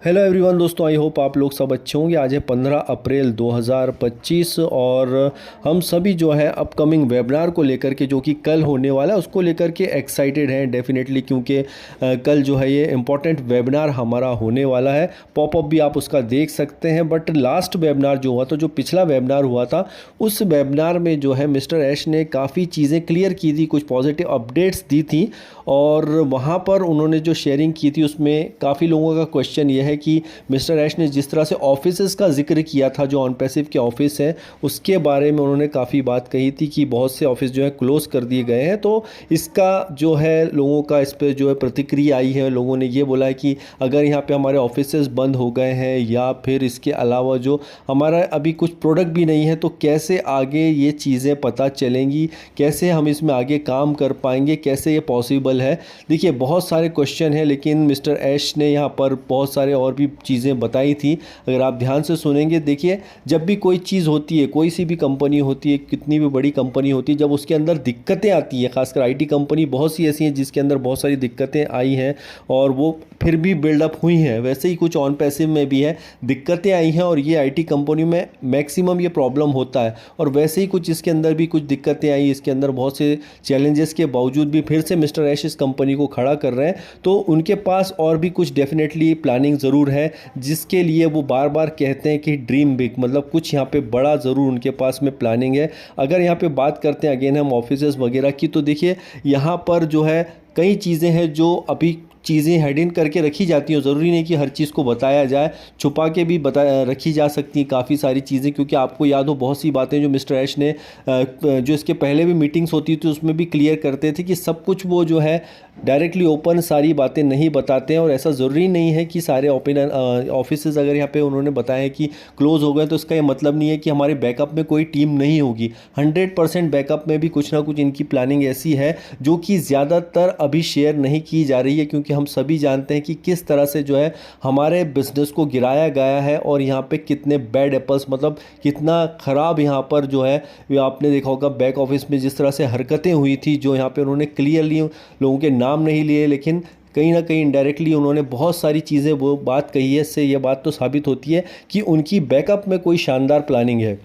Hello everyone दोस्तों, I hope आप लोग सब अच्छे होंगे। आज है 15 अप्रैल 2025 और हम सभी जो है अपकमिंग वेबिनार को लेकर के, जो कि कल होने वाला है, उसको लेकर के एक्साइटेड हैं डेफिनेटली, क्योंकि कल जो है ये इम्पॉर्टेंट वेबिनार हमारा होने वाला है। पॉपअप भी आप उसका देख सकते हैं। बट लास्ट वेबिनार जो हुआ था, जो पिछला वेबिनार हुआ था, उस वेबिनार में जो है मिस्टर ऐश ने काफ़ी चीज़ें क्लियर की थी, कुछ पॉजिटिव अपडेट्स दी थी और वहाँ पर उन्होंने जो शेयरिंग की थी उसमें काफ़ी लोगों का क्वेश्चन ये है कि मिस्टर ऐश ने जिस तरह से ऑफिसेज़ का जिक्र किया था, जो ऑन पैसिव के ऑफिस हैं, उसके बारे में उन्होंने काफ़ी बात कही थी कि बहुत से ऑफिस जो है क्लोज़ कर दिए गए हैं। तो इसका जो है लोगों का इस पर जो है प्रतिक्रिया आई है। लोगों ने ये बोला है कि अगर यहाँ पे हमारे ऑफिसेज़ बंद हो गए हैं या फिर इसके अलावा जो हमारा अभी कुछ प्रोडक्ट भी नहीं है, तो कैसे आगे ये चीज़ें पता चलेंगी, कैसे हम इसमें आगे काम कर पाएंगे, कैसे ये पॉसिबल है। देखिए, बहुत सारे क्वेश्चन हैं, लेकिन मिस्टर ऐश ने यहाँ पर बहुत सारे और भी चीज़ें बताई थी। अगर आप ध्यान से सुनेंगे, देखिए, जब भी कोई चीज़ होती है, कोई सी भी कंपनी होती है, कितनी भी बड़ी कंपनी होती है, जब उसके अंदर दिक्कतें आती हैं, खासकर आईटी कंपनी बहुत सी ऐसी हैं जिसके अंदर बहुत सारी दिक्कतें आई हैं और वो फिर भी बिल्डअप हुई हैं। वैसे ही कुछ ऑन पैसिव में भी है, दिक्कतें आई हैं और ये आईटी कंपनी में मैक्सिमम ये प्रॉब्लम होता है। और वैसे ही कुछ इसके अंदर भी कुछ दिक्कतें आई, इसके अंदर बहुत से चैलेंजेस के बावजूद भी फिर से मिस्टर ऐश इस कंपनी को खड़ा कर रहे हैं। तो उनके पास और भी कुछ डेफिनेटली प्लानिंग ज़रूर है, जिसके लिए वो बार बार कहते हैं कि ड्रीम बिग, मतलब कुछ यहाँ पे बड़ा ज़रूर उनके पास में प्लानिंग है। अगर यहाँ पे बात करते हैं अगेन हम ऑफिसेज़ वगैरह की, तो देखिए यहाँ पर जो है कई चीज़ें हैं जो अभी चीज़ें हेड इन करके रखी जाती हैं। ज़रूरी नहीं कि हर चीज़ को बताया जाए, छुपा के भी रखी जा सकती हैं काफ़ी सारी चीज़ें, क्योंकि आपको याद हो बहुत सी बातें जो मिस्टर ऐश ने जो इसके पहले भी मीटिंग्स होती थी उसमें भी क्लियर करते थे कि सब कुछ वो जो है डायरेक्टली ओपन सारी बातें नहीं बताते हैं। और ऐसा ज़रूरी नहीं है कि सारे ऑफिसेज़ अगर यहाँ पे उन्होंने बताया कि क्लोज़ हो गए तो इसका ये मतलब नहीं है कि हमारे बैकअप में कोई टीम नहीं होगी। 100% बैकअप में भी कुछ ना कुछ इनकी प्लानिंग ऐसी है जो कि ज़्यादातर अभी शेयर नहीं की जा रही है, क्योंकि हम सभी जानते हैं कि किस तरह से जो है हमारे बिज़नेस को गिराया गया है और यहाँ पे कितने बैड एप्पल्स, मतलब कितना ख़राब यहाँ पर जो है, आपने देखा होगा बैक ऑफिस में जिस तरह से हरकतें हुई थी, जो यहाँ पे उन्होंने क्लियरली लोगों के नाम नहीं लिए, लेकिन कहीं ना कहीं इनडायरेक्टली उन्होंने बहुत सारी चीज़ें वो बात कही है। इससे ये बात तो साबित होती है कि उनकी बैकअप में कोई शानदार प्लानिंग है।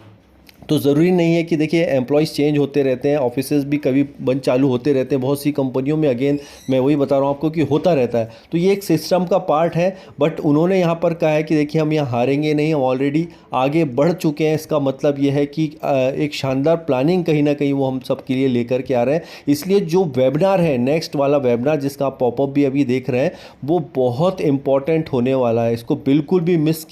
तो ज़रूरी नहीं है कि देखिए एम्प्लॉयज़ चेंज होते रहते हैं, ऑफिसेज़ भी कभी बंद चालू होते रहते हैं बहुत सी कंपनियों में। अगेन मैं वही बता रहा हूँ आपको कि होता रहता है, तो ये एक सिस्टम का पार्ट है। बट उन्होंने यहाँ पर कहा है कि देखिए हम यहाँ हारेंगे नहीं, हम ऑलरेडी आगे बढ़ चुके हैं। इसका मतलब ये है कि एक शानदार प्लानिंग कहीं ना कहीं वो हम सब के लिए लेकर के आ रहे हैं। इसलिए जो वेबिनार है, नेक्स्ट वाला वेबिनार जिसका आप पॉपअप भी अभी देख रहे हैं, वो बहुत इंपॉर्टेंट होने वाला है। इसको बिल्कुल भी मिस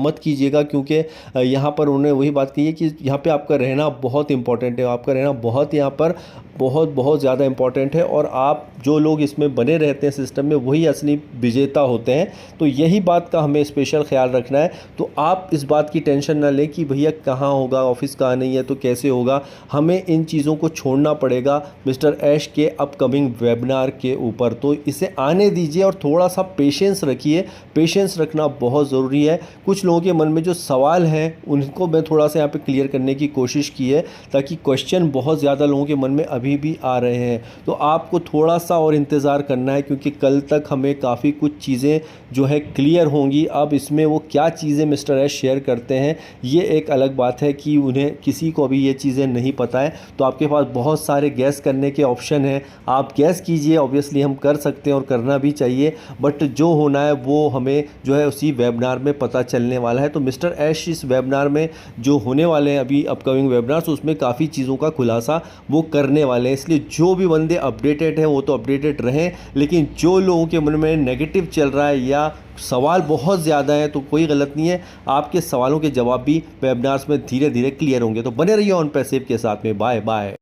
मत कीजिएगा, क्योंकि यहाँ पर उन्होंने वही बात कही है कि यहाँ पे आपका रहना बहुत इंपॉर्टेंट है। आपका रहना बहुत यहाँ पर बहुत ज़्यादा इंपॉर्टेंट है और आप जो लोग इसमें बने रहते हैं सिस्टम में, वही असली विजेता होते हैं। तो यही बात का हमें स्पेशल ख्याल रखना है। तो आप इस बात की टेंशन ना लें कि भैया कहाँ होगा, ऑफिस कहाँ नहीं है तो कैसे होगा। हमें इन चीज़ों को छोड़ना पड़ेगा मिस्टर ऐश के अपकमिंग वेबिनार के ऊपर। तो इसे आने दीजिए और थोड़ा सा पेशेंस रखिए। पेशेंस रखना बहुत ज़रूरी है। कुछ लोगों के मन में जो सवाल हैं उनको मैं थोड़ा सा यहाँ पे क्लियर करने की कोशिश की है, ताकि क्वेश्चन बहुत ज़्यादा लोगों के मन में अभी भी आ रहे हैं। तो आपको थोड़ा सा और इंतज़ार करना है, क्योंकि कल तक हमें काफ़ी कुछ चीज़ें जो है क्लियर होंगी। अब इसमें वो क्या चीज़ें मिस्टर ऐश शेयर करते हैं, ये एक अलग बात है कि उन्हें किसी को अभी ये चीज़ें नहीं पता है। तो आपके पास बहुत सारे गैस करने के ऑप्शन हैं, आप गैस कीजिए। ऑब्वियसली हम कर सकते हैं और करना भी चाहिए, बट जो होना है वो हमें जो है उसी वेबिनार में पता चलने वाला है। तो मिस्टर ऐश इस वेबिनार में जो होने वाले हैं अभी अपकमिंग वेबिनार्स, उसमें काफ़ी चीज़ों का खुलासा वो करने वाले हैं। इसलिए जो भी बंदे अपडेटेड हैं वो तो अपडेटेड रहें, लेकिन जो लोगों के मन में नेगेटिव चल रहा है या सवाल बहुत ज़्यादा है, तो कोई गलत नहीं है। आपके सवालों के जवाब भी वेबिनार्स में धीरे धीरे क्लियर होंगे। तो बने रहिए ऑन पैसिव के साथ में। Bye bye.